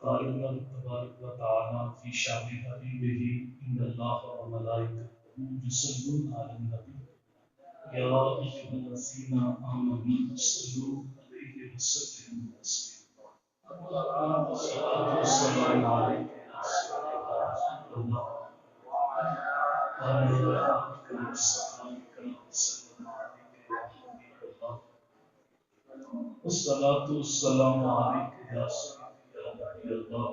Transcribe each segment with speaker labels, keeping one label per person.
Speaker 1: قال الله تبارك وتعالى في شأن حبيبه إن الله وملائكته يصلون على النبي يا أيها الذين آمنوا صلوا عليه وسلموا تسليما الصلاة والسلام عليك يا سيدنا رسول الله وعلى آلك وصحبك وسلم عليك يا حبيب الله الصلاة والسلام عليك يا سيدي يا نبي الله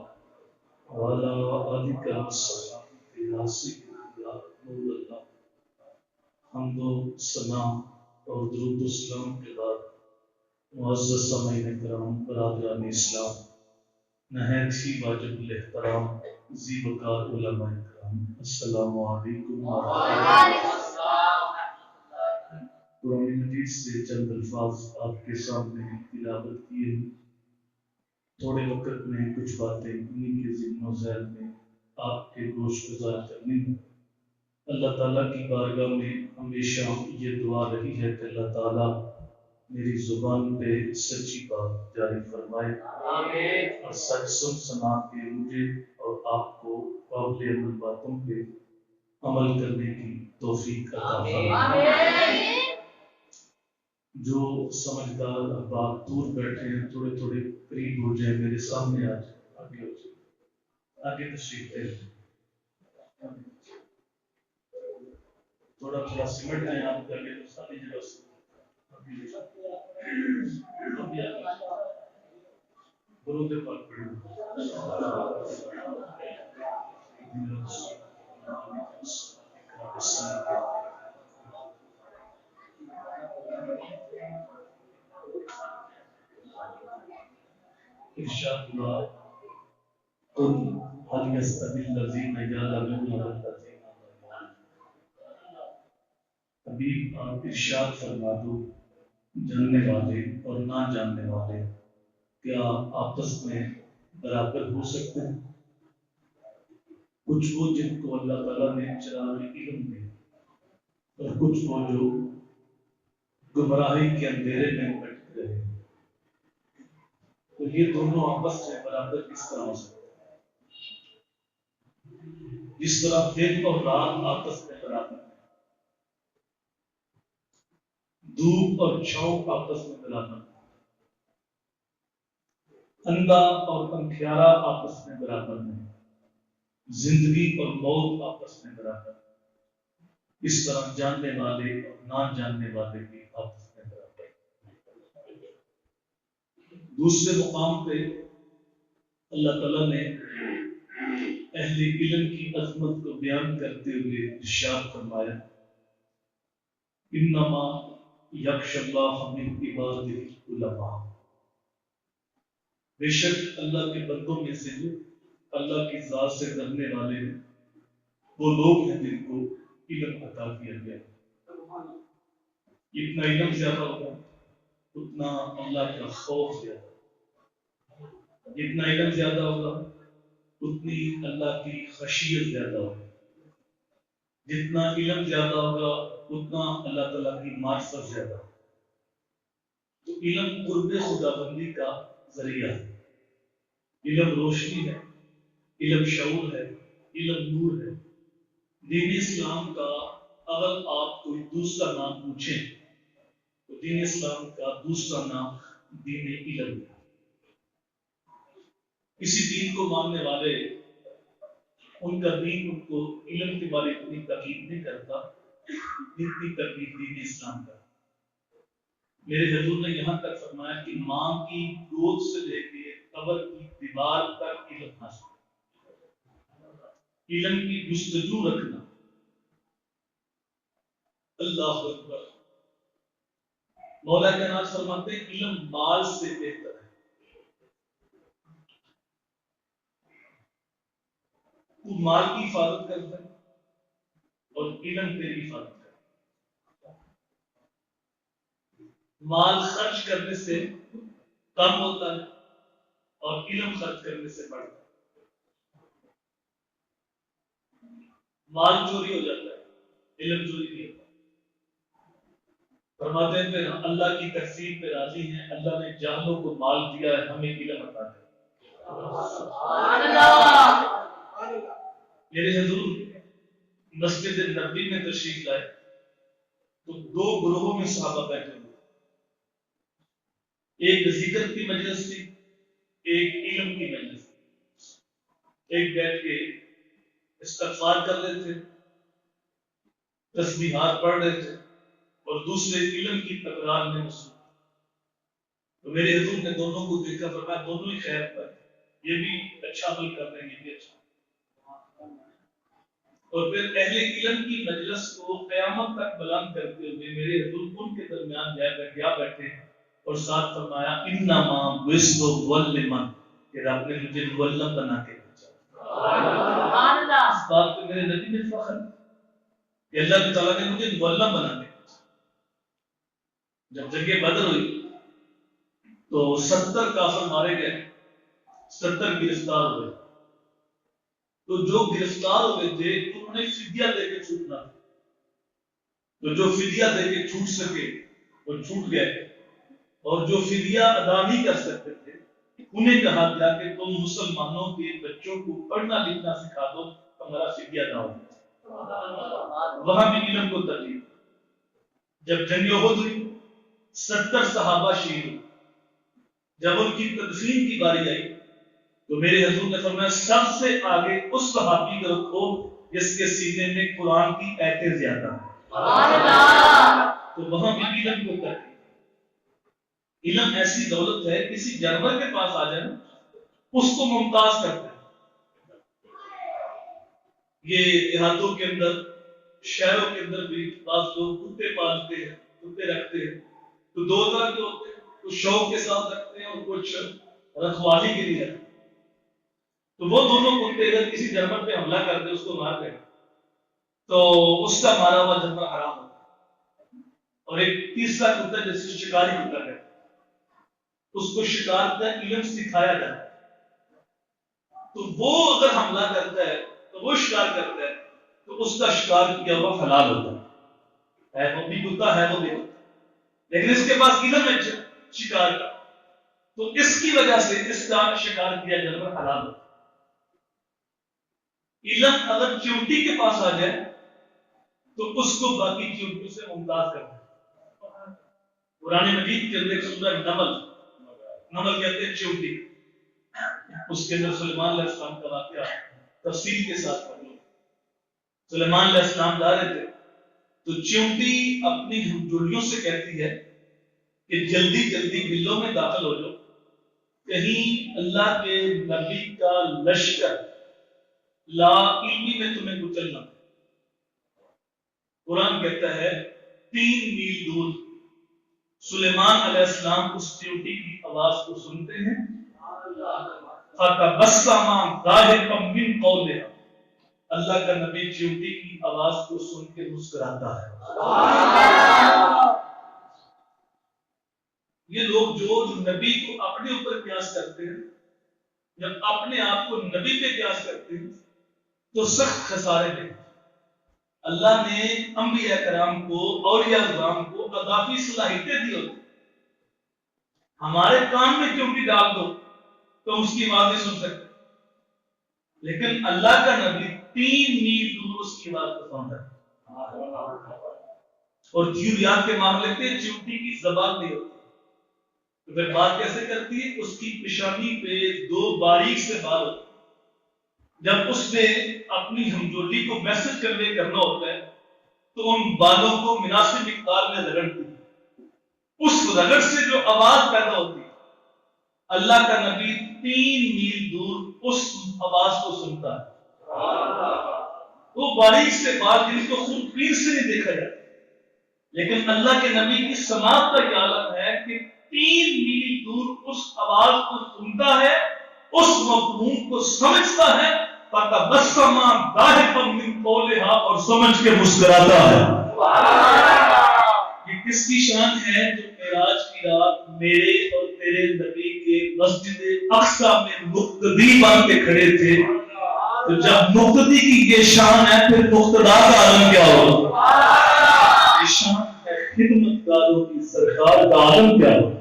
Speaker 1: وعلى آلك وصحبك يا سيدي يا نور الله حمد و ثنا اور درود و سلام کے بعد معزز سامعین کرام برادران اسلام نہایت ہی واجب الاحترام ذی وقار علماء کرام السلام علیکم ورحمۃ اللہ۔ قرآن مجید سے چند الفاظ آپ کے سامنے تلاوت کیے ہیں۔ تھوڑے وقت میں کچھ باتیں انہیں کے ذہن و ذہن میں آپ کے گوش گزار کرنی ہیں۔ اللہ تعالیٰ کی بارگاہ میں ہمیشہ یہ دعا رہی ہے کہ اللہ تعالیٰ میری زبان پہ سچی بات جاری فرمائے آمین، اور سچ سنا کے مجھے اور آپ کو قابل عمل باتوں پہ عمل کرنے کی توفیق عطا فرمائے۔ جو سمجھدار احباب دور بیٹھے ہیں تھوڑے تھوڑے قریب ہو جائیں، میرے سامنے آ جائیں، آگے ہو جائیں، آگے تشریف لے لیں۔ تھوڑا تھوڑا سمٹ ہے آپ کے آگے تو ساری جگہ سے درود پاک پڑھیں۔ ارشاد ہوا قل هل يستوي الذين يعلمون والذين لا يعلمون۔ حبیب آپ ارشاد فرما دو جاننے والے اور نہ جاننے والے کیا آپس میں برابر ہو سکتے ہیں؟ کچھ وہ جن کو اللہ تعالیٰ نے چراغ علم دیا اور کچھ وہ جو گمراہی کے اندھیرے میں بھٹک رہے ہیں، تو یہ دونوں آپس میں برابر کس طرح ہو سکتے ہیں؟ جس طرح دن اور رات آپس میں برابر ہیں، دھوپ اور چھاؤں آپس میں برابر ہیں، اندھا اور اندھیارا آپس میں برابر ہیں، زندگی اور موت آپس میں برابر ہیں، اس طرح جاننے والے اور نہ جاننے والے بھی آپس میں برابر ہیں۔ دوسرے مقام پہ اللہ تعالیٰ نے اہل علم کی عظمت کو بیان کرتے ہوئے ارشاد فرمایا انما یخشی اللہ من عبادہ العلماء، بے شک اللہ کے بندوں میں سے جو اللہ کی ذات سے ڈرنے والے ہیں وہ لوگ ہیں جن کو علم عطا کیا گیا۔ جتنا علم زیادہ ہوگا اتنا اللہ کا خوف زیادہ، جتنا علم زیادہ ہوگا اتنی اللہ کی خشیت زیادہ ہوگی، جتنا علم زیادہ ہوگا اتنا اللہ تعالیٰ کی معرفت زیادہ ہوگی۔ تو علم قرب خدا بندی کا ذریعہ ہے، علم روشنی ہے، علم شعور ہے، علم نور ہے۔ دین اسلام کا اگر آپ کوئی دوسرا نام پوچھیں تو دین اسلام کا دوسرا نام دین علم ہے۔ کسی دین کو ماننے والے ان کا دین ان کو علم کے بارے اتنی تکلیف نہیں کرتا جتنی تکلیف دین اسلام کا۔ میرے حضور نے یہاں تک فرمایا کہ ماں کی گود سے لے کے قبر کی دیوار تک علم حاصل، علم کی جستجو رکھنا۔ اللہ اکبر۔ مولا کائنات فرماتے ہیں علم مال سے بہتر ہے۔ تو مال کی حفاظت کرتا ہے اور علم تیری حفاظت کرتا ہے۔ مال خرچ کرنے سے کم ہوتا ہے اور علم خرچ کرنے سے بڑھتا ہے۔ مال چوری ہو جاتا ہے، علم چوری نہیں ہوتا۔ فرماتے ہیں کہ اللہ کی تقسیم پہ راضی ہیں، اللہ نے جاہلوں کو مال دیا ہے، ہمیں علم عطا کر۔ میرے حضور مسجد نبوی میں تشریف لائے تو دو گروہوں میں صحابہ بیٹھے ہوئے، ایک ذکر کی مجلس تھی، ایک علم کی مجلس تھی۔ ایک بیٹھ کے استغفار کر رہے تھے، تسبیحات پڑھ رہے تھے، اور دوسرے علم کی تکرار میں مصروف۔ تو میرے حضور نے دونوں کو دیکھا، فرمایا دونوں ہی خیر پر، یہ بھی اچھا عمل کر رہے ہیں، یہ بھی اچھا۔ اور پھر اہل علم کی مجلس کو قیامت تک بلند کرتے ہوئے میرے حضور ان کے درمیان جا بیٹھے اور ساتھ فرمایا انما بعثت معلما، کہ رب نے مجھے معلم بنا کے بھیجا۔ سبحان اللہ۔ اس بات پہ میرے نبی نے فخر کہ اللہ تعالیٰ نے مجھے معلم بنا کے بھیجا۔ جب جنگ بدر ہوئی تو 70 کافر مارے گئے، 70 گرفتار ہوئے۔ تو جو گرفتار ہوئے تھے انہوں نے فدیہ دے کے چھوٹنا تھا، تو جو فدیہ دے کے چھوٹ سکے وہ چھوٹ گئے، اور جو فدیہ ادا نہیں کر سکتے تھے انہیں کہا گیا کہ تم مسلمانوں کے بچوں کو پڑھنا لکھنا سکھا دو، تمہارا فدیہ ادا ہوگا۔ وہاں بھی علم کو ترجیح۔ جب جنگ احد ہوئی 70 صحابہ شہید ہوئے، جب ان کی تدفین کی باری آئی تو میرے حضور نے فرمایا سب سے آگے اس صحابی کو رکھو جس کے سینے میں قرآن کی آیتیں زیادہ ہیں۔ تو وہاں بھی علم کو ترجیح۔ علم ایسی دولت ہے، کسی جانور کے پاس آ جائے اس کو ممتاز کرتا ہے۔ یہ دیہاتوں کے اندر، شہروں کے اندر بھی بعض لوگ کتے پالتے ہیں، کتے رکھتے ہیں، تو دو طرح کے ہوتے ہیں، کچھ شوق کے ساتھ رکھتے ہیں اور کچھ رکھوالی کے لیے رکھتے ہیں۔ تو وہ دونوں کتے اگر کسی جانور پہ حملہ کر دے، اس کو مار دے، تو اس کا مارا ہوا جانور حرام ہوتا ہے۔ اور ایک تیسرا کتا جیسے شکاری کتا ہے، اس کو شکار کا علم سکھایا جاتا ہے، تو وہ اگر حملہ کرتا ہے تو وہ شکار کرتا ہے تو اس کا شکار کیا ہوا حلال ہوتا ہے وہ بھی کتا ہے، وہ بھی کتا، لیکن اس کے پاس علم ہے شکار کا، تو اس کی وجہ سے اس کا شکار کیا جانور حلال ہوتا ہے۔ علم اگر چیونٹی کے پاس آ جائے تو اس کو باقی چیونٹیوں سے ممتاز کرتا ہے۔ قرآن مجید کے اندر سورہ نمل کہتے ہیں چیونٹی، اس کے اندر سلیمان علیہ السلام کا واقعہ تفصیل کے ساتھ پڑھ لو۔ سلیمان علیہ السلام جا رہے تھے تو چیونٹی اپنی جوڑیوں سے کہتی ہے کہ جلدی جلدی بلوں میں داخل ہو جاؤ، کہیں اللہ کے نبی کا لشکر لا علمی میں تمہیں کچلنا۔ قرآن کہتا ہے 3 میل دور سلیمان علیہ السلام اس چیونٹی کی آواز کو سنتے ہیں، فَتَبَسَّمَ ضَاحِكًا مِّن قَوْلِهَا، اللہ کا نبی چیونٹی کی آواز کو سن کے مسکراتا ہے۔ یہ لوگ جو نبی کو اپنے اوپر قیاس کرتے ہیں، جب اپنے آپ کو نبی پہ قیاس کرتے ہیں تو سخت خسارے میں۔ اللہ نے انبیاء کرام کو، اولیاء کرام کو اضافی صلاحیتیں دی ہوتی، ہمارے کان میں چیونٹی ڈال دو تو اس کی آواز نہیں سن سکتے، لیکن اللہ کا نبی 3 میل دور اس کی آواز کو سنتا ہے۔ اور جیویات کے معاملے میں چیونٹی کی زبان نہیں ہوتی، تو پھر بات کیسے کرتی ہے؟ اس کی پیشانی پہ 2 باریک سے بال ہوتے ہیں، جب اس نے اپنی ہمجولی کو میسج کرنا ہوتا ہے تو ان بالوں کو مناسب مقدار میں رگڑتی ہے، اس رگڑ سے جو آواز پیدا ہوتی ہے، اللہ کا نبی 3 میل دور اس آواز کو سنتا ہے۔ وہ باریک سے بال جن کو خود پیر سے نہیں دیکھا جاتا، لیکن اللہ کے نبی کی سماعت کا یہ عالم ہے کہ 3 میل دور اس آواز کو سنتا ہے، اس مفہوم کو سمجھتا ہے، فَتَبَسَّمَ ضَاحِكًا مِّن قَوْلِهَا، اور سمجھ کے مسکراتا ہے۔ یہ کس کی شان ہے جو معراج کی رات میرے اور تیرے نبی کے مسجد اقصی میں مقتدی بن کے کھڑے تھے؟ تو جب مقتدی کی یہ شان ہے پھر مقتدا کا عالم کیا ہوگا؟ یہ شان ہے خدمت گاروں کی سرکار کا عالم کیا ہوگا؟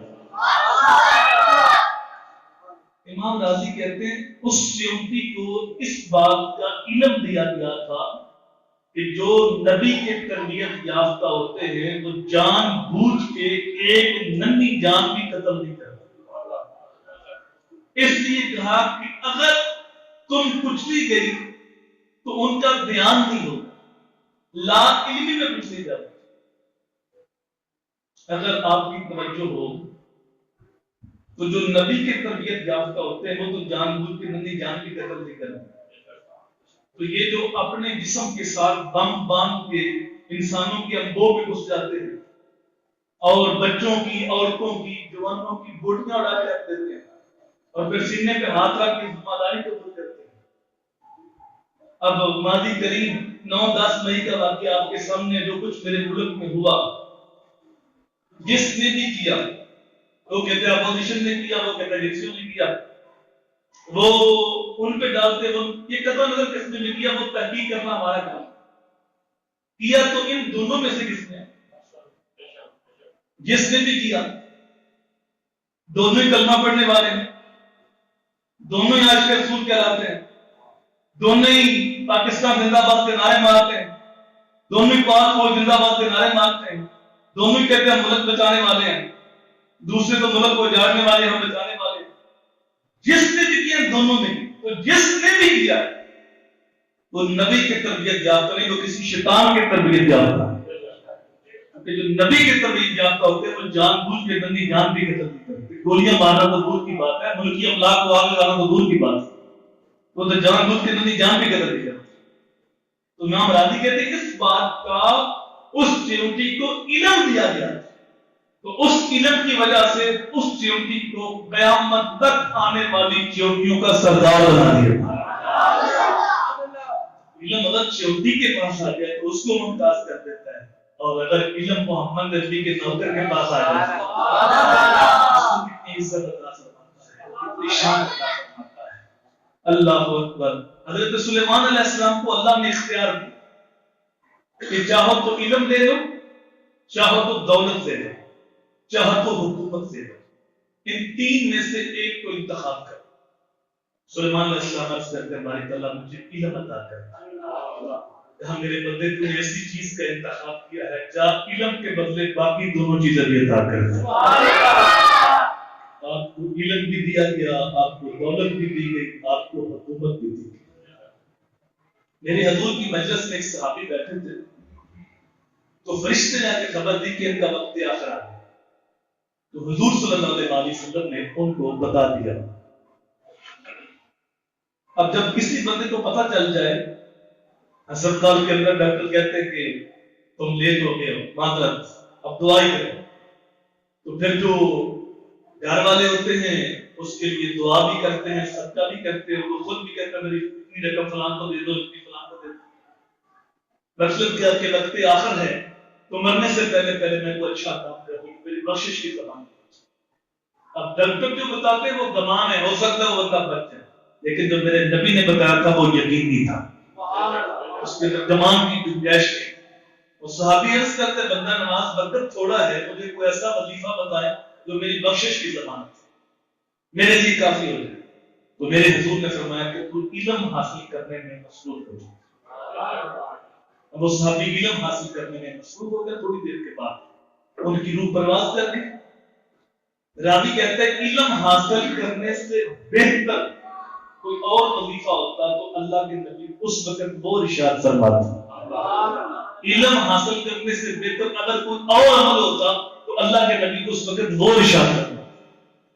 Speaker 1: امام راضی کہتے ہیں اس چیونٹی کو اس بات کا علم دیا گیا تھا کہ جو نبی کے تربیت یافتہ ہوتے ہیں وہ جان بوجھ کے ایک ننھی جان بھی قتل نہیں کرتے. اس لیے کہا کہ اگر تم کچھ بھی گئی تو ان کا دھیان نہیں ہوگا, لا علمی میں کچھ نہیں جاتا. اگر آپ کی توجہ ہو تو جو نبی کے تربیت یافتہ ہوتے ہیں وہ تو جان بوجھ کے ننھی جان کی قتل نہیں کرتے. تو یہ جو اپنے جسم کے ساتھ بم باندھ کے انسانوں کے انبوں میں گھس جاتے ہیں اور بچوں کی, عورتوں کی, جوانوں کی بوٹیاں اڑا کے رکھ دیتے ہیں اور پھر سینے پہ ہاتھ رکھ کے ذمہ داری قبول کرتے ہیں. اب ماضی قریب 9-10 مئی کا واقعہ آپ کے سامنے جو کچھ میرے ملک میں ہوا, جس نے بھی کیا, وہ کہتے ہیں اپوزیشن نے کیا, وہ کہتے ہیں ڈکشن نے کیا, وہ ان پہ ڈالتے وہ یہ قطع نظر کس نے بھی کیا, وہ تحقیق کرنا ہمارا کام کیا. تو ان دونوں میں سے کس نے, جس نے بھی کیا, دونوں ہی کلمہ پڑھنے والے ہیں, دونوں ہی عاشق رسول کہلاتے ہیں, دونوں ہی پاکستان زندہ باد کے نعرے مارتے ہیں, دونوں ہی پاک فوج زندہ باد کے نعرے مارتے ہیں, دونوں ہی کہتے ہیں ملک بچانے والے ہیں, دوسرے تو ملک کو اجاڑنے والے, ہم بچانے والے. جس نے بھی کیا دونوں میں, تو جس نے بھی کیا وہ نبی کی تربیت یافتہ نہیں, وہ کسی شیطان کی تربیت یافتہ. کہ جو نبی کی تربیت یافتہ ہوتے ہیں وہ جان بوجھ کے ننھی جان بھی قتل نہیں کرتے. گولیاں مارنا تو دور کی بات ہے, ملکی املاک کو آگ لگانا تو دور کی بات ہے, وہ تو جان بوجھ کے ننھی جان بھی قتل نہیں کرتے. تو امام راضی کہتے ہیں اس بات کا اس چیونٹی کو علم دیا گیا, تو اس علم کی وجہ سے اس چیونٹی کو قیامت تک آنے والی چیونٹیوں کا سردار بنا دیا. علم اگر چیونٹی کے پاس آ گیا تو اس کو ممتاز کر دیتا ہے, اور اگر علم محمد نبی کے نوکر کے پاس آ جائے اس کو کتنی عزت عطا فرماتا ہے, کتنی شان عطا فرماتا ہے. اللہ اکبر. حضرت سلیمان علیہ السلام کو اللہ نے اختیار دیا کہ چاہو تو علم دے دو, چاہو تو دولت دے دو, چاہو تو حکومت دے دو, ان تین میں سے ایک کو انتخاب کر. سلیمان علیہ السلام عرض کرتے ہیں باری تعالیٰ مجھے علم عطا کر. ہم میرے بندے تو ایسی چیز کا انتخاب کیا ہے جہاں علم کے بدلے باقی دونوں چیزیں بھی عطا کر دیں. آپ کو علم بھی دیا گیا, آپ کو دولت بھی دی گئی, آپ کو حکومت بھی دی گئی. میرے حضور کی مجلس میں ایک صحابی بیٹھے تھے, تو فرشتے نے آ کے خبر دی کہ ان کا وقت آخر آ گیا. تو حضور صلی اللہ علیہ وسلم نے ان کو بتا دیا. اب جب کسی بندے کو پتہ چل جائے, ہسپتال کے اندر ڈاکٹر کہتے ہیں کہ تم لیٹ ہو گئے ہو, معذرت, اب دعا ہی کرو, تو پھر جو گھر والے ہوتے ہیں اس کے لیے دعا بھی کرتے ہیں, صدقہ بھی کرتے ہیں, وہ خود بھی کہتے ہیں میری اتنی رقم فلان کو دے دو, اتنی فلان کو دے دو. مقصد کیا کہ وقت آخر ہے تو مرنے سے پہلے پہلے میں کوئی اچھا کام کروں, میری بخشش کی زبان. اب ڈاکٹر جو بتاتے ہیں وہ گمان ہے, ہو سکتا ہے وہ بندہ بچ جائے, لیکن جو میرے نبی نے بتایا تھا وہ یقینی تھا, اس کے اندر گمان کی گنجائش نہیں. وہ صحابی عرض کرتے بندہ نماز برکت تھوڑا ہے, مجھے کوئی ایسا وظیفہ بتائے جو میری بخشش کی زبان ہے, میرے لیے کافی ہو جائے. تو میرے حضور نے فرمایا کہ تو علم حاصل کرنے میں مصروف ہو جائے. اب وہ صحابی علم حاصل کرنے میں مصروف ہو گئے. تھوڑی دیر کے بعد ان کی روح پرواز کر گئی. راوی کہتا ہے علم حاصل کرنے سے بہتر کوئی اور وظیفہ ہوتا تو اللہ کے نبی اس وقت وہ ارشاد فرماتے. علم حاصل کرنے سے بہتر اگر کوئی اور عمل ہوتا تو اللہ کے نبی کو اس وقت وہ ارشاد فرماتے.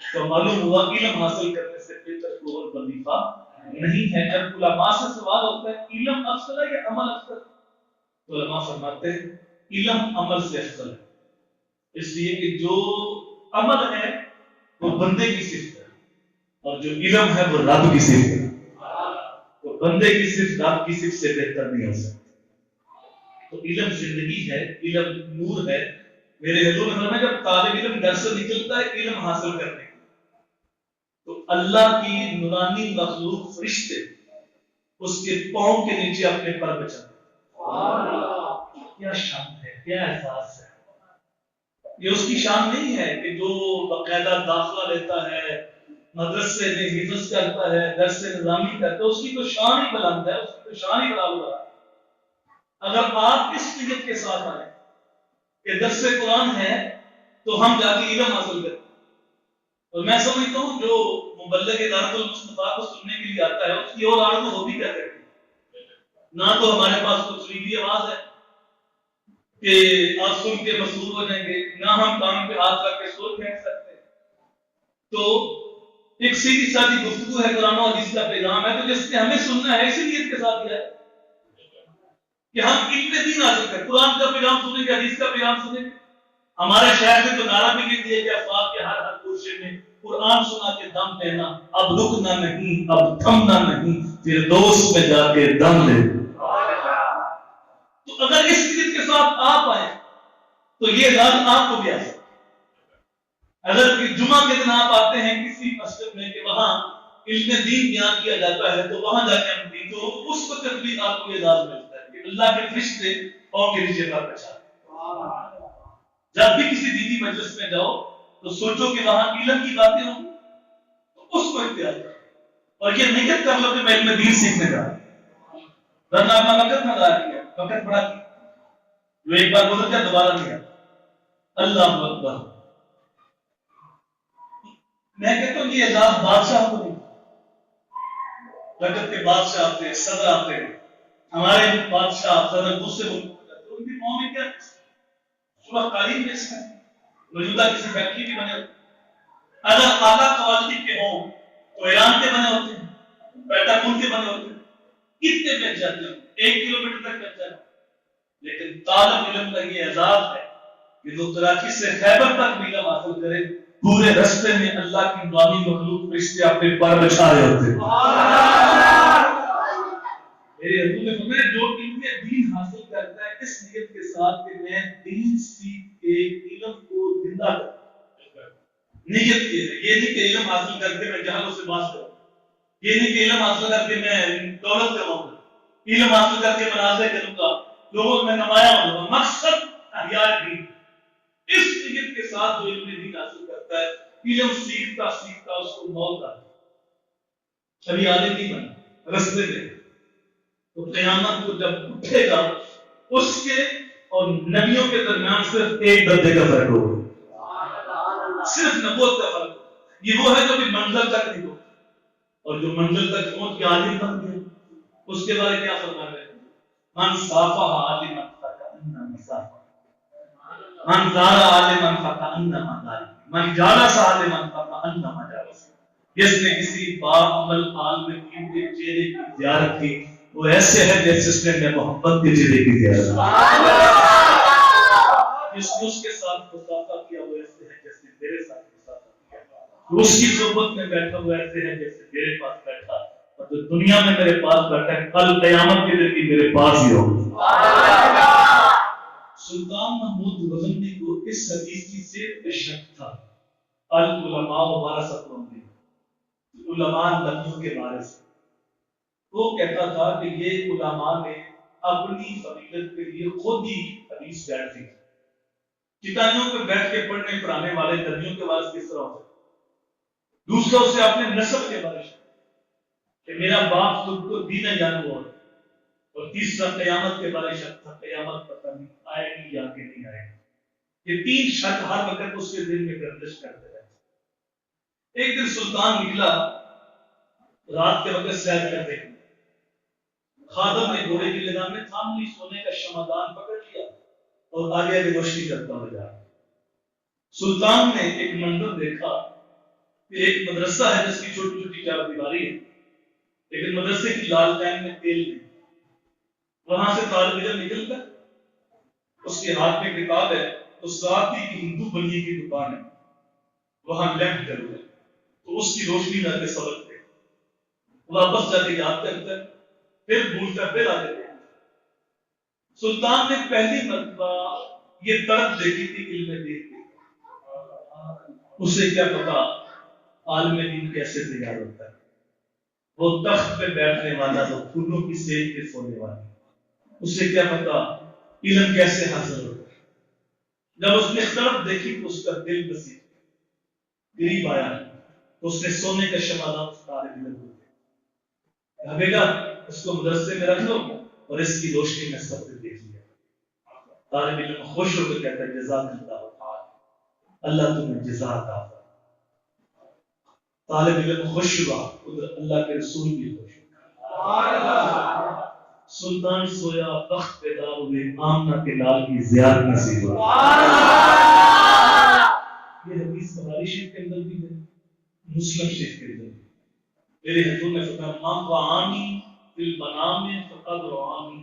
Speaker 1: تو معلوم ہوا علم حاصل کرنے سے بہتر کوئی اور وظیفہ نہیں ہے. جب علماء سے سوال ہوتا ہے علم افضل ہے یا عمل افضل, تو علماء فرماتے ہیں علم عمل سے افضل ہے, اس لیے کہ جو عمل ہے وہ بندے کی صفت ہے اور جو علم ہے وہ رب کی صفت ہے. تو بندے کی صفت رب کی صفت سے بہتر نہیں ہو سکتی. تو علم زندگی ہے, علم نور ہے. میرے حضور نے فرمایا جب طالب علم گھر سے نکلتا ہے علم حاصل کرنے تو اللہ کی نورانی مخلوق فرشتے اس کے پاؤں کے نیچے اپنے پر بچاتے. کیا شان ہے, کیا احساس ہے. یہ اس کی شان نہیں ہے کہ جو باقاعدہ داخلہ لیتا ہے, مدرسے میں حفظ کرتا ہے، درس نظامی کرتا ہے، اس کی تو شان ہی بلند ہے، اس کی تو شان ہی بلند ہے۔ اگر آپ اس نیت کے ساتھ آئیں کہ درس قرآن ہے تو ہم جا کے علم حاصل کریں، اور میں سمجھتا ہوں جو مبلغ دعوت المصطفیٰ کو سننے کے لیے آتا ہے اس کی اور آرزو ہوتی کیا کرتی ہے؟ نہ تو ہمارے پاس کوئی سریلی آواز ہے کہ آپ سن کے مسرور ہو جائیں گے، نہ ہم کام پہ ہاتھ رکھ کے سوچ پھینک سکتے، تو ایک سیدھی سادی گفتگو ہے، قرآن و حدیث کا پیغام ہے، تو جس نے ہمیں سننا ہے اسی نیت کے ساتھ دیا ہے کہ ہم علم دین حاصل کریں، قرآن کا پیغام سنیں گے، حدیث کا پیغام سنیں گے۔ ہمارے شہر میں تو نعرہ بھی لکھ دیا کہ افواج کے ہر ہر گوشے میں قرآن سنا کے دم لینا، اب رکنا نہیں، اب تھمنا نہیں، پھر دوست میں جا کے دم لے۔ تو اگر اس نیت کے ساتھ آپ آئیں تو یہ راز آپ کو بھی آ سکتا ہے۔ اگر جمعہ کے دن آپ آتے ہیں کسی مسجد میں کہ وہاں علم دین بیان کیا جاتا ہے تو وہاں جا کے ہم دین، تو اس وقت بھی آپ کو یہ راز ملتا ہے کہ اللہ کے فرشتے اور کے نیچے پر بچا۔ جب بھی کسی دینی مجلس میں جاؤ تو سوچو کہ وہاں علم کی باتیں ہوں تو اس کو اختیار کرو، اور یہ نیت کر لو کہ میں علم دین سیکھنے جا رہا ہوں، ورنہ اپنا وقت نہ ضائع کیا، وقت بڑا کیا، جو ایک بار گزر گیا دوبارہ نہیں آتا۔ اللہ اکبر۔ میں کہتا ہوں یہ اعزاز بادشاہ کو نہیں، رجب کے بادشاہ آتے ہیں، صدر آتے ہیں، ہمارے بادشاہ صدر دوسرے ملک میں جاتے ہیں، ان کی قوم میں کیا صبح تعلیم بیچ ہے، موجودہ کسی فیکٹری کے بنے ہوتے ہیں، اگر اعلیٰ کوالٹی کے ہوں تو ایران کے بنے ہوتے ہیں، پیٹاگون کے بنے ہوتے ہیں، کتنے بیچ جاتے ہیں، 1 کلومیٹر تک بیچ جاتے ہیں۔ لیکن طالب علم کا یہ اعزاز ہے کہ جو کراچی سے خیبر تک علم حاصل کرے، پورے رستے میں اللہ کی نوامی مخلوق فرشتے اپنے پر بچھا رہے ہوتے ہیں۔ میرے حضور نے فرمایا جو علم دین حاصل کرتا ہے اس نیت کے ساتھ کہ میں دین سیکھ کے علم کو زندہ کروں، نیت یہ نہیں کہ علم حاصل کر کے میں جہلوں سے باز کروں، یہ نہیں کہ علم حاصل کر کے میں دولت کماؤں گا، علم حاصل کر کے مناظر کروں گا، لوگوں میں نمایاں ہوں گا، مقصد احیاء دین۔ اس نیت کے ساتھ جو علم دین حاصل کرتا ہے، علم سیکھتا سیکھتا اس کو موت آتی ہے، ابھی عالم نہیں بنا رستے میں، تو قیامت کو جب اٹھے گا اس کے اور نبیوں کے درمیان صرف ایک درجے کا فرق ہوگا، صرف نبوت کا فرق ہوگا۔ یہ وہ ہے جو بھی منزل تک نہیں ہوگا، اور جو منزل تک پہنچ کے عالم بن گیا اس کے بارے کیا فرما رہے ہیں؟ من صافہ عالما فکأنما صافہ، من زار عالما فکأنما زار، من جالس عالما فکأنما جالس۔ جس نے کسی باعمل عالم دین کے چہرے کی زیارت کی وہ ایسے ہے جیسے نے محمد کے چہرے کی زیارت کی، جس نے اس کے ساتھ مصافحہ کیا وہ ایسے ہے جیسے میرے ساتھ مصافحہ کیا، اس کی صحبت میں بیٹھا وہ ایسے ہے جیسے میرے پاس بیٹھا، اور جو دنیا میں میرے پاس بیٹھا ہے کل قیامت کے دن بھی میرے پاس ہی ہوگا۔ سلطان محمود غزنوی کو اس حدیث کی صرف شک تھا، العلماء ورثۃ الانبیاء، علماء نبیوں کے وارث۔ وہ کہتا تھا کہ یہ علماء نے اپنی فضیلت کے لیے خود ہی حدیث بیٹھ دی، چٹائیوں پہ بیٹھ کے پڑھنے پڑھانے والے نبیوں کے وارث کس طرح ہوتے؟ دوسرا اسے اپنے نسب کے بارے میں کہ میرا باپ خود کو دین جانو ہوا، اور تیسرا قیامت کے بارے شک تھا، قیامت پتہ نہیں آئے گی یا کہ نہیں آئے گی۔ یہ تین شک ہر وقت اس کے دل میں گردش کرتے رہتے۔ ایک دن سلطان نکلا رات کے وقت سیر کرتے، خادم نے گھوڑے کی لگام میں تھام لی، سونے کا شمعدان پکڑ لیا اور آگے آگے روشنی کرتا ہوا جا رہا۔ سلطان نے ایک منظر دیکھا کہ ایک مدرسہ ہے جس کی چھوٹی چھوٹی چار دیواری ہے، لیکن مدرسے کی لالٹین میں تیل نہیں۔ وہاں سے طالب علم نکل کر اس کے ہاتھ میں کتاب ہے، اس رات کی ہندو بنی کی دکان ہے، وہاں لیمپ جل رہا ہے، تو اس کی روشنی میں آگے سبق دے، واپس جا کے یاد کرتا ہے، پھر بھول کر پھر آگے دے۔ سلطان نے پہلی مرتبہ یہ طرف دیکھی تھی علم دین کی، اسے کیا پتا عالم دین کیسے تیار ہوتا ہے، وہ تخت پہ بیٹھنے والا تو پھولوں کی سیل پہ سونے والا، اسے کیا پتا علم کیسے حاصل ہوتا ہے۔ جب اس نے طرف دیکھی تو اس کا دل بسی قریب آیا، اس نے سونے کا شمع اس طالب علم کو دیا، بیٹا اس کو مدرسے میں رکھ لو اور اس کی روشنی میں سب کو دیکھ لیا۔ طالب علم خوش ہو کر کہتا ہے جزاک اللہ تعالی، اللہ تمہیں جزا عطا فرمائے۔ طالب علم خوش ہوا، ادھر اللہ کے رسول بھی خوش ہوا۔ سلطان سویا بخت بیدار ہوئے، آمنہ کے لال کی زیارت نصیب ہوئی۔ یہ حدیث بخاری شریف کے اندر بھی ہے، مسلم شریف کے اندر بھی۔ میرے حضور نے فرمایا من رآنی فی المنام فقد رآنی،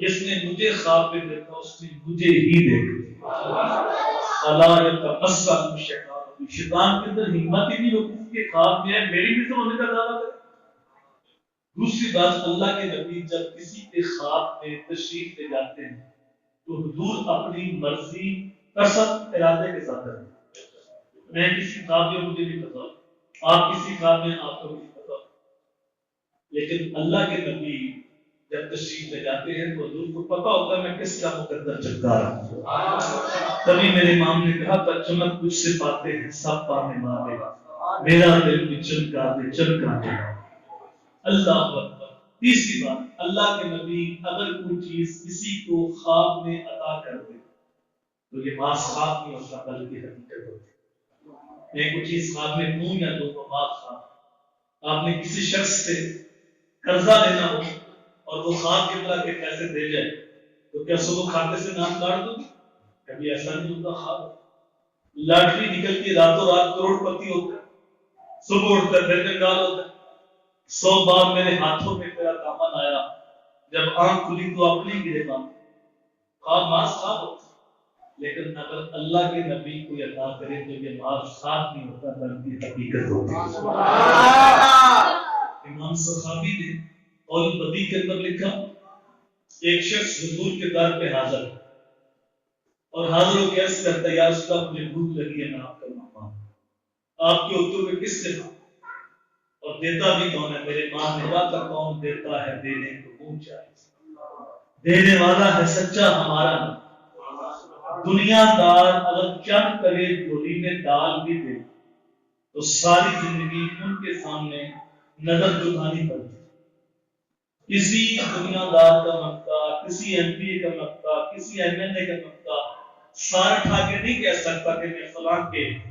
Speaker 1: جس نے مجھے خواب میں دیکھا اس نے مجھے ہی دیکھا۔ فلا یتمثل شیطان، شیطان کے اندر ہمت ہی نہیں ہوتی کسی کے خواب میں ہے میری بھی تو ہونے کا دعویٰ کرے۔ دوسری بات، اللہ کے نبی جب کسی کے خواب میں تشریف لے جاتے ہیں تو حضور اپنی مرضی قصد ارادے کے ساتھ کرتے ہیں۔ میں کسی خواب میں مجھے نہیں پتا، آپ کسی خواب میں آپ کو نہیں پتا، لیکن اللہ کے نبی جب تشریف لے جاتے ہیں تو حضور کو پتا ہوتا ہے میں کس کا مقدر چمکا رہا ہوں۔ تبھی میرے امام نے کہا تھا چمک کچھ سے پاتے ہیں سب پانے والے، میرا دل بھی چمکا دے چمکا دے۔ اللہ اکبر۔ تیسری بات، اللہ کے نبی اگر کوئی چیز کسی کو خواب میں عطا کر دے تو یہ بعض خواب نہیں ہوتا بلکہ حقیقت ہوتی ہے۔ میں کوئی چیز خواب میں دوں یا دو تو بعض خواب، آپ نے کسی شخص سے قرضہ لینا ہو اور وہ خواب کی طرح کے پیسے دے جائے تو کیا صبح کھاتے سے نام کاٹ دو؟ کبھی ایسا نہیں ہوتا۔ خواب لاٹری نکلتی راتوں رات کروڑ پتی ہوتا ہے، صبح اٹھ کر پھر کنگال ہوتا ہے۔ 100 بار میرے ہاتھوں میں تیرا دامن آیا، جب آنکھ کھلی تو اپنی گرفتار۔ خواب ماس خواب ہوتا، لیکن اگر اللہ کے نبی کو عطا کرے تو یہ ماس خواب نہیں ہوتا بلکہ حقیقت ہوتی ہے۔ امام صحابی نے قول بدی کے اندر لکھا، ایک شخص حضور کے در پہ حاضر ہے اور حاضر ہو کے عرض کرتا ہے یا رسول اللہ مجھے بھوک لگی ہے میں آپ کا مہمان، آپ کے ہوتے ہوئے کس سے اور دیتا بھی کون ہے؟ میرے ماں نے کہا تھا کون دیتا ہے دینے کو منہ چاہیے، دینے والا ہے سچا ہمارا نبی۔ دنیا دار اگر چند کرے جھولی میں ڈال بھی دے تو ساری زندگی ان کے سامنے نظر جھکانی پڑتی۔ کسی دنیا دار کا مقتا، کسی ایم پی اے کا مقتا، کسی ایم این اے کا مقتا سار اٹھا کے نہیں کہہ سکتا کہ میں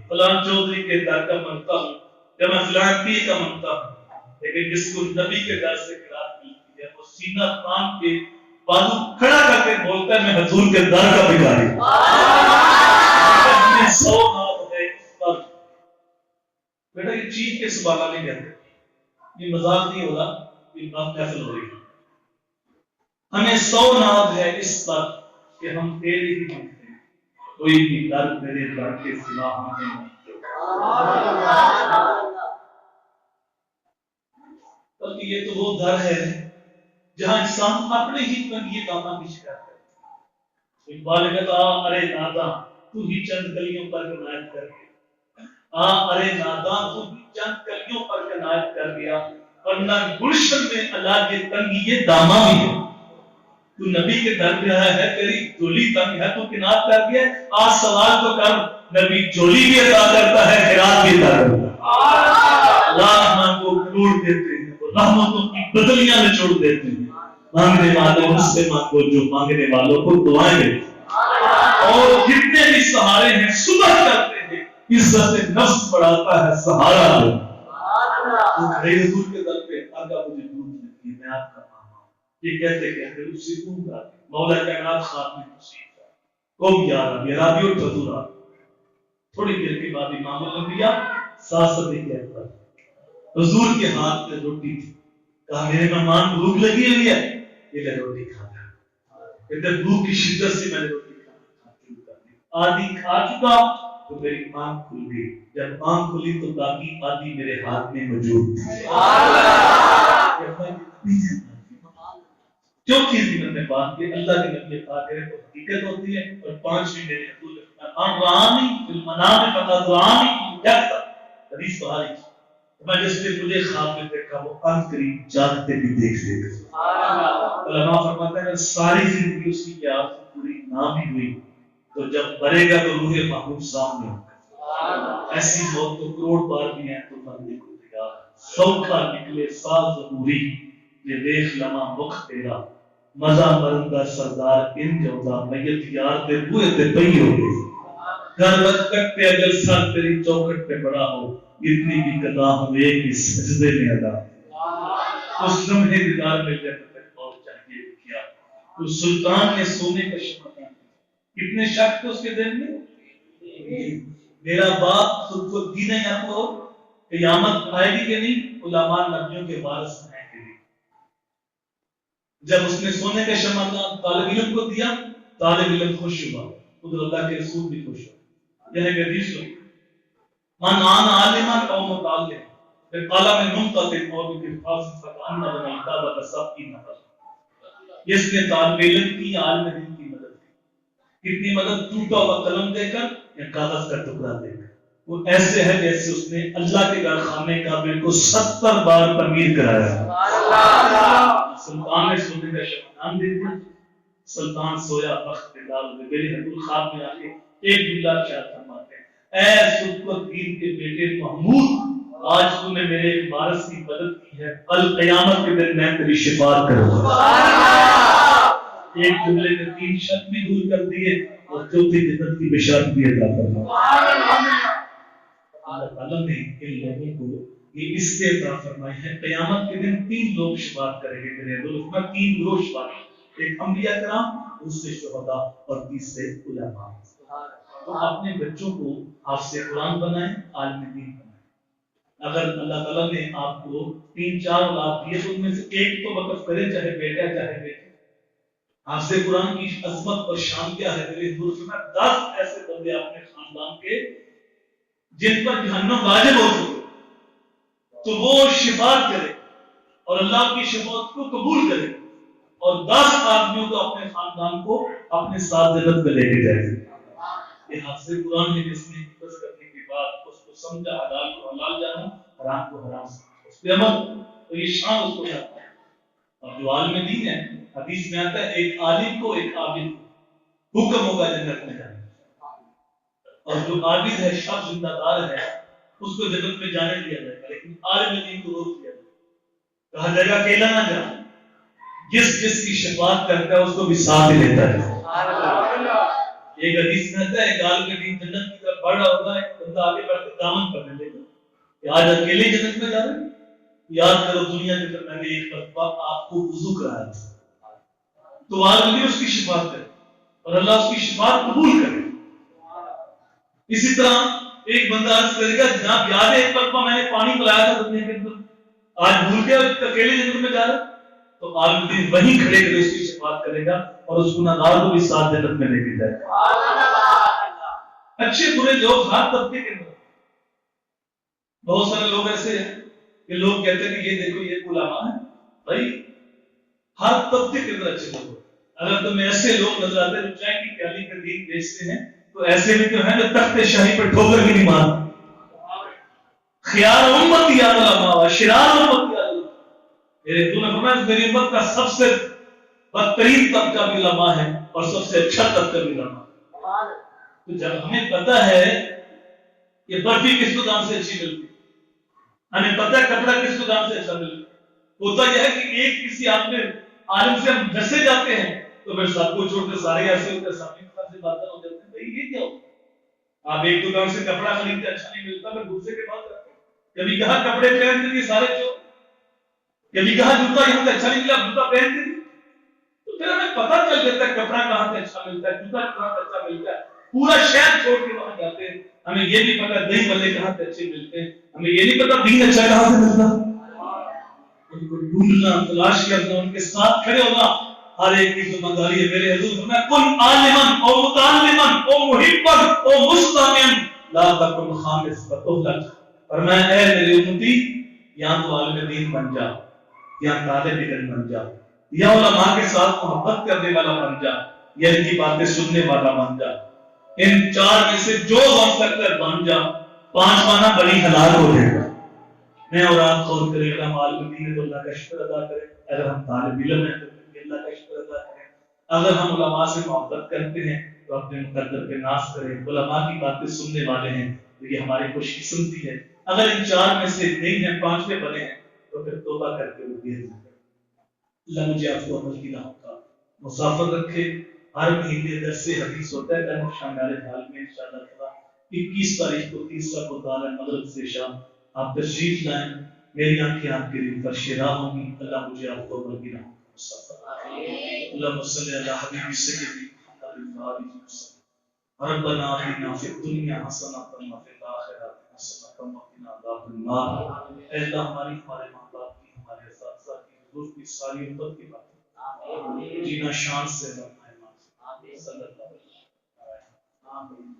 Speaker 1: فلان چودھری کے در کا منگتا ہوں یا میں فلان پی کا منگتا ہوں، لیکن جس کو نبی کے در سے قرات ملتی ہے وہ سینہ تان کے بازو کھڑا کر کے بولتا ہے میں حضور کے در کا بھکاری ہوں۔ سو ہاتھ ہے اس پر بیٹا، یہ چیز کے سبحان نہیں کہتے، یہ مذاق نہیں ہو رہا، یہ بات محفل ہو رہی ہے۔ ہمیں 100 ناز ہے اس پر کہ ہم تیرے ہی مانگتے ہیں، کوئی بھی در تیرے در کے سوا ہمیں نہیں۔ بلکہ یہ تو وہ در ہے جہاں انسان اپنے ہی تنگی دامن کی شکایت کرتا ہے۔ اقبال کہتا ارے ناداں تو ہی چند کلیوں پر عنایت کر گیا، ارے ناداں تو ہی چند کلیوں پر عنایت کر گیا، ورنہ گلشن میں علاج تنگی یہ داماں بھی ہے۔ تو نبی کے در پہ ہے، تیری جولی تنگ ہے تو کنات کر گیا، آج سوال تو کر، نبی جولی بھی عطا کرتا ہے خیرات بھی عطا کرتا ہے۔ اللہ کو کروڑ دیتے ہیں، وہ رحمتوں کی بدلیاں نچوڑ دیتے ہیں۔ مانگنے والوں مجھ سے مانگو جو مانگنے والوں کو دعائیں دیتے ہیں، اور جتنے بھی سہارے ہیں صبح کرتے ہیں، عزت نفس بڑھاتا ہے سہارا دے۔ میرے حضور کے در پہ آقا مجھے بھوک لگی ہے، میں آپ کا یہ کہتے کہتے اسی اونگ آتے مولا کائنات خاتم تشریف ہے قوم یارا میرا بھی اور حضور آتے۔ تھوڑی دیر کے بعد امام الانبیاء ساسد کہتا حضور کے ہاتھ میں روٹی تھی، کہا میرے مہمان بھوک لگی ہوئی ہے، یہ لے روٹی کھاتا، کہتے بھوک کی شدت سے میں نے روٹی کھانا شروع کر دی، آدھی کھا چکا تو میری آنکھ کھل گئی، جب آنکھ کھلی تو باقی آدھی میرے ہاتھ میں موجود تھی۔ چوتھی زمین میں بات کہ اللہ کے نبی پاک کرے تو حقیقت ہوتی ہے، اور پانچویں میرے حضور نے فرمایا رآنی فی المنام فقد رآنی یقظہ، حدیث بخاری میں جس نے مجھے خواب میں دیکھا وہ ان قریب جاگتے بھی دیکھ لے گا۔ علماء فرماتے ہیں ساری زندگی اس کی آرزو پوری نہ بھی ہوئی تو جب مرے گا تو روح محبوب سامنے ہوگا۔ ایسی موت تو کروڑ بار بھی ہیں تو مرنے کو تیار سوکھا نکلے ساز ضروری یہ دیکھ لما مخ تیرا مزہ مرندہ سردار ان جودا میت یار دے بوئے تے پئی ہو گئی گھر بچ کٹتے اگر سر تیری چوکٹ پہ بڑا ہو اتنی بھی قضا ہو ایک ہی سجدے میں ادا اس لمحے دیدار میں جنت تک اور چاہیے کیا تو سلطان نے سونے کا شمع کتنے شک تھے اس کے دل میں میرا باپ خود کو دی نہیں آپ کو قیامت آئے گی کہ نہیں علماء نبیوں کے وارث ہیں کہ نہیں جب اس نے سونے کا شمع طالب علم کو دیا طالب علم خوش ہوا ادھر اللہ کے رسول بھی خوش ہوا یعنی کہ حدیث سنی من آن عالما او متعلم بقلم منقطع اور بقرطاس فكأن بنى الكتاب كسبق نفر جس نے طالب علم کی عالم دین کی مدد کی کتنی مدد ٹوٹا ہوا قلم دے کر یا کاغذ کا ٹکڑا دے کر وہ ایسے ہے جیسے اس نے اللہ کے گھر خانے کعبے کو 70 بار تعمیر کرایا سلطان نے سونے کا شمع دے دیا سلطان سویا بخت پہ ڈال دے میرے حضور خواب میں آ کے ایک جملہ کیا فرماتے ہیں اے سلطان دین کے بیٹے محمود آج تو نے میرے ایک وارث کی مدد کی ہے کل قیامت کے دن میں تیری شفاعت کروں گا ایک جملے میں 3 شک بھی دور کر دیے اور چوتھی جنت کی بشارت بھی عطا فرمائی اللہ تعالیٰ نے ان لوگوں کو یہ اس سے عطا فرمائی ہے قیامت کے دن 3 لوگ شفاعت کریں گے میرے حضور میں 3 گروہ شفاعت ایک انبیاء کرام دوسرے شہداء اور تیسرے علماء تو اپنے بچوں کو حافظ قرآن بنائیں عالم دین بنائیں اگر اللہ تعالیٰ نے آپ کو 3-4 اولاد دیے تو ان میں سے ایک تو وقف کرے چاہے بیٹا چاہے بیٹی حافظ قرآن کی عظمت اور شان کیا ہے میرے حضور میں 10 ایسے بندے اپنے خاندان کے جن پر جہنم واجب ہو چکے تو وہ شفاعت کرے اور اللہ کی شفاعت کو قبول کرے اور 10 آدمیوں کو اپنے خاندان کو اپنے ساتھ جنت میں لے کے جائے یہ حافظ قرآن میں جس نے حفظ کرنے کے بعد اس کو سمجھا حلال کو حلال جانا حرام کو حرام سمجھا اس پہ عمل تو یہ شان اس کو جاتا ہے اور جو عالم دین ہے حدیث میں آتا ہے ایک عالم کو ایک عابد کو حکم ہوگا جنت میں جانے اور جو عابد ہے شخص زندہ دار ہے اس کو جنت میں جانے دیا جائے گا لیکن عالم دین کو روک دیا جائے گا کہا جائے گا اکیلا نہ جا جس جس کی شفاعت کرتا ہے اس کو بھی ساتھ ہی لیتا ہے ایک حدیث میں آتا ہے ایک عالم دین جنت کی طرف بڑھ رہا ہوگا ایک بندہ آگے بڑھ کے دامن پکڑ لے گا کہ آج اکیلے جنت میں جا رہے ہیں یاد کرو دنیا کے اندر میں نے ایک مرتبہ آپ کو وضو کرایا تھا تو عالم دین اس کی شفاعت کرے اور اللہ اس کی شفاعت قبول کرے اسی طرح ایک بندہ عرض کرے گا جناب یاد ہے ایک مرتبہ میں نے پانی پلایا تھا دنیا کے اندر آج بھول گیا اکیلے جنت میں جا رہا تو عالم دین وہیں کھڑے کرے اس کی شفاعت کرے گا اور اس گناہگار کو بھی ساتھ جنت میں لے کے جائے گا اچھے برے لوگ ہر طبقے کے اندر بہت سارے لوگ ایسے ہیں کہ لوگ کہتے ہیں کہ یہ دیکھو یہ علماء ہے بھائی ہر طبقے کے اندر اچھے لوگ اگر تمہیں ایسے لوگ نظر آتے ہیں جو چائے کی پیالی کا دین بیچتے ہیں تو ایسے بھی تو ہیں جو تخت شاہی پر ٹھوکر بھی نہیں مارتے خیار امت یا علماء شرار امت یا علماء میرے حضور نے فرمایا میری امت کا سب سے بدترین طبقہ بھی علماء ہے اور سب سے اچھا طبقہ بھی علماء تو جب ہمیں پتا ہے کہ برفی کس کو دام سے اچھی ملتی ہمیں پتا ہے کپڑا کس کو دام سے اچھا ملتا ہوتا یہ ہے کہ ایک کسی عالم سے ہم جسے جاتے ہیں تو پھر سب کو چھوڑ کے سارے ایسے ہوتے ہیں سامنے سے باتیں ہو جاتی ہیں بھائی یہ کیا ہوتا آپ ایک دکان سے کپڑا خریدتے اچھا نہیں ملتا پھر دوسرے کے بات کرتے ہیں کبھی کہا کپڑے پہنتے تھے سارے چور کبھی کہا جوتا یہاں سے اچھا نہیں ملا جوتا پہنتے تھے تو پھر ہمیں پتہ چل جاتا ہے کپڑا کہاں سے اچھا ملتا ہے جوتا کہاں سے اچھا ملتا ہے پورا شہر چھوڑ کے وہاں جاتے ہیں ہمیں یہ بھی پتا دہی بلے کہاں سے اچھے ملتے ہیں ہمیں یہ نہیں پتا دین اچھا کہاں سے ملتا ان کو ڈھونڈنا تلاش کرنا ان کے ساتھ کھڑے ہونا ہر ایک کی ذمہ داری ہے میرے حضور فرمایا کن عالمن او متعلمن او محبن او مستمعن لا تکن خامس فتهلك فرمایا اے میرے امتی یا تو عالم دین بن جا یا طالب علم بن جا یا علماء کے ساتھ محبت کرنے والا بن جا یا ان کی باتیں سننے والا بن جا ان 4 میں سے جو بن سکتا ہے بن جا 5 مانا بڑی حلال ہو جائے گا میں اور آپ غور کریں اگر ہم عالم دین ہے تو اللہ کا شکر ادا کریں اگر ہم طالب علم ہیں تو اللہ کا شکر ادا کریں اگر ہم علماء سے محبت کرتے ہیں تو اپنے مقدر پہ ناز کریں علماء کی باتیں سننے والے ہیں تو یہ ہماری خوش قسمتی ہے. اگر ان 4 میں سے نہیں ہیں، 5ویں بنے ہیں تو پھر توبہ کر کے وہ دیر نہ کریں. اللہ مجھے آپ کو عمل کی راہوں کا مسافر رکھے. ہر مہینے 10 سے حدیث ہوتا ہے شاندار حال میں انشاءاللہ تعالیٰ 21 تاریخ کو 30 کو تعالیٰ مغرب سے شام آپ تشریف لائیں. میری آنکھیں آپ کے لیے فرش راہ ہوں گی. اللہ مجھے آپ کو عمل کی راہوں کا مسافر. اللهم صل على حبيبي سيدي محمد وآله وسلم. ربنا آتنا في الدنيا حسنة وفي الآخرة حسنة وقنا عذاب النار. اے اللہ ہمارے ماں باپ کی، ہمارے اساتذہ کی، حضور کی ساری امت کی بات جینا شان سے رکھنا ہے. صلی اللہ علیہ وسلم.